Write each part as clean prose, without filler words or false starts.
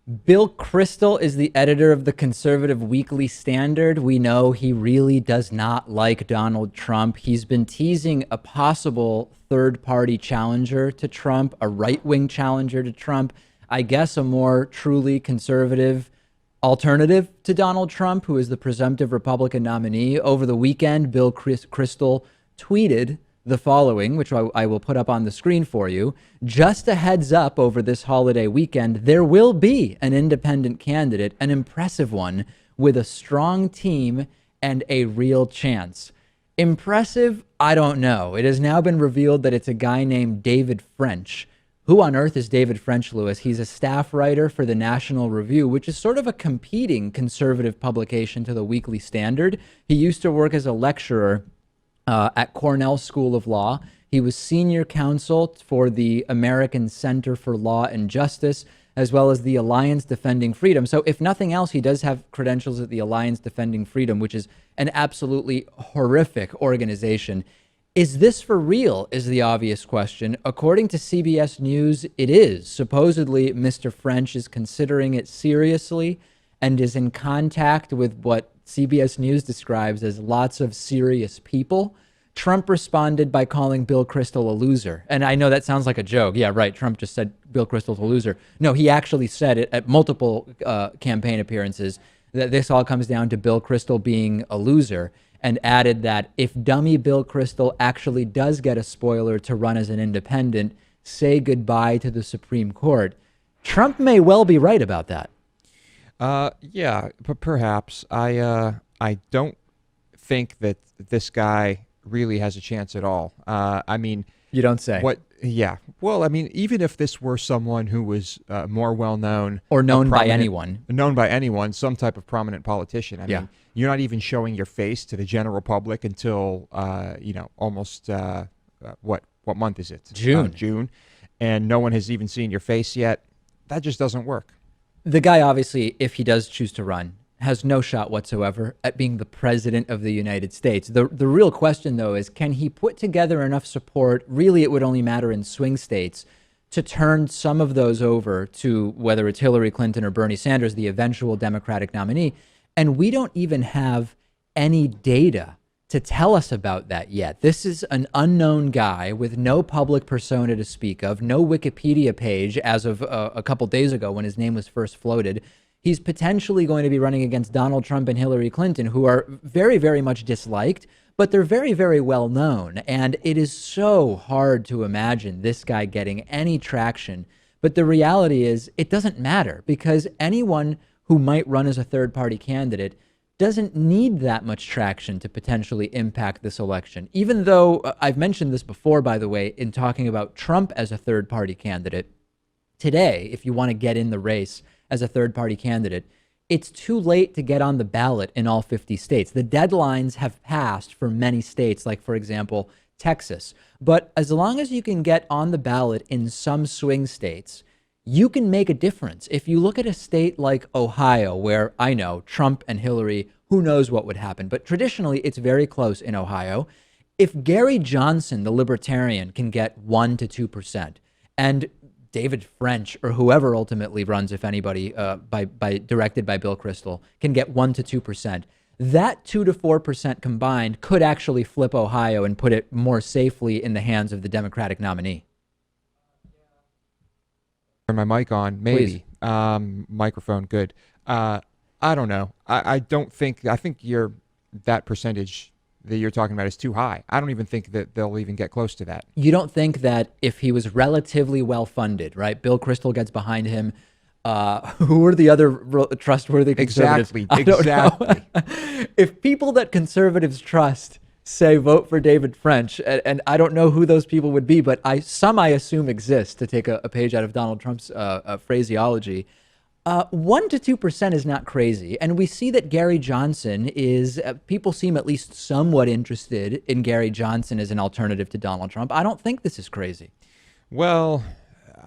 Bill Kristol is the editor of the conservative Weekly Standard. We know he really does not like Donald Trump. He's been teasing a possible third-party challenger to Trump, a right-wing challenger to Trump, I guess a more truly conservative alternative to Donald Trump, who is the presumptive Republican nominee. Over the weekend, Bill Kristol tweeted the following, which I will put up on the screen for you. Just a heads up, over this holiday weekend, there will be an independent candidate, an impressive one, with a strong team and a real chance. Impressive? I don't know. It has now been revealed that it's a guy named David French. Who on earth is David French, Lewis? He's a staff writer for the National Review, which is sort of a competing conservative publication to the Weekly Standard. He used to work as a lecturer at Cornell School of Law. He was senior counsel for the American Center for Law and Justice, as well as the Alliance Defending Freedom. So if nothing else, he does have credentials at the Alliance Defending Freedom, which is an absolutely horrific organization. Is this for real, is the obvious question. According to CBS News, it is. Supposedly, Mr. French is considering it seriously and is in contact with what CBS News describes as lots of serious people. Trump responded by calling Bill Kristol a loser. And I know that sounds like a joke. Yeah, right. Trump just said Bill Kristol's a loser. No, he actually said it at multiple campaign appearances that this all comes down to Bill Kristol being a loser, and added that if dummy Bill Kristol actually does get a spoiler to run as an independent, say goodbye to the Supreme Court. Trump may well be right about that. Yeah, perhaps. I don't think that this guy really has a chance at all. I mean, you don't say. What? Yeah. Well, I mean, even if this were someone who was more well known or known by anyone, some type of prominent politician. I mean, you're not even showing your face to the general public until almost what month is it? June. June, and no one has even seen your face yet. That just doesn't work. The guy, obviously, if he does choose to run, has no shot whatsoever at being the president of the United States. The real question, though, is can he put together enough support? Really, it would only matter in swing states to turn some of those over to whether it's Hillary Clinton or Bernie Sanders, the eventual Democratic nominee. And we don't even have any data to tell us about that yet. This is an unknown guy with no public persona to speak of, no Wikipedia page as of a couple days ago when his name was first floated. He's potentially going to be running against Donald Trump and Hillary Clinton, who are very, very much disliked, but they're very, very well known. And it is so hard to imagine this guy getting any traction. But the reality is it doesn't matter, because anyone who might run as a third-party candidate doesn't need that much traction to potentially impact this election. Even though I've mentioned this before, by the way, in talking about Trump as a third-party candidate, today, if you want to get in the race as a third-party candidate, it's too late to get on the ballot in all 50 states. The deadlines have passed for many states, like, for example, Texas. But as long as you can get on the ballot in some swing states, you can make a difference. If you look at a state like Ohio, where I know Trump and Hillary, who knows what would happen, but traditionally it's very close in Ohio. If Gary Johnson, the libertarian, can get 1% to 2%, and David French or whoever ultimately runs, if anybody, directed by Bill Kristol, can get 1% to 2%, that 2% to 4% combined could actually flip Ohio and put it more safely in the hands of the Democratic nominee. Turn my mic on, maybe. Microphone, good. I don't know. I think that percentage that you're talking about is too high. I don't even think that they'll even get close to that. You don't think that if he was relatively well funded, right? Bill Kristol gets behind him. Who are the other trustworthy conservatives? Exactly. If people that conservatives trust say vote for David French, and I don't know who those people would be, but I assume exist, to take a page out of Donald Trump's phraseology. 1% to 2% is not crazy. And we see that Gary Johnson is, people seem at least somewhat interested in Gary Johnson as an alternative to Donald Trump. I don't think this is crazy. Well,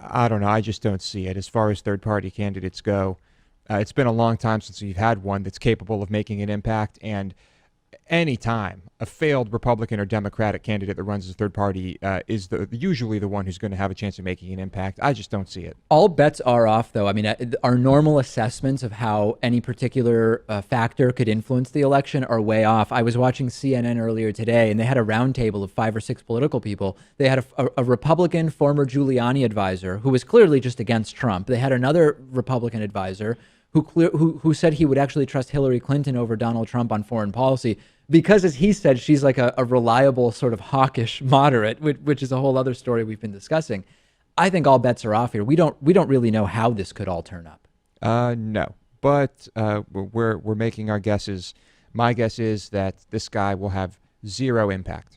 I don't know. I just don't see it. As far as third-party candidates go, it's been a long time since we've had one that's capable of making an impact. And anytime a failed Republican or Democratic candidate that runs as a third party is usually the one who's going to have a chance of making an impact. I just don't see it. All bets are off, though. I mean, our normal assessments of how any particular factor could influence the election are way off. I was watching CNN earlier today, and they had a roundtable of 5 or 6 political people. They had a Republican former Giuliani advisor who was clearly just against Trump. They had another Republican advisor who said he would actually trust Hillary Clinton over Donald Trump on foreign policy because, as he said, she's like a reliable sort of hawkish moderate, which is a whole other story we've been discussing. I think all bets are off here. We don't really know how this could all turn up. No, but we're making our guesses. My guess is that this guy will have zero impact.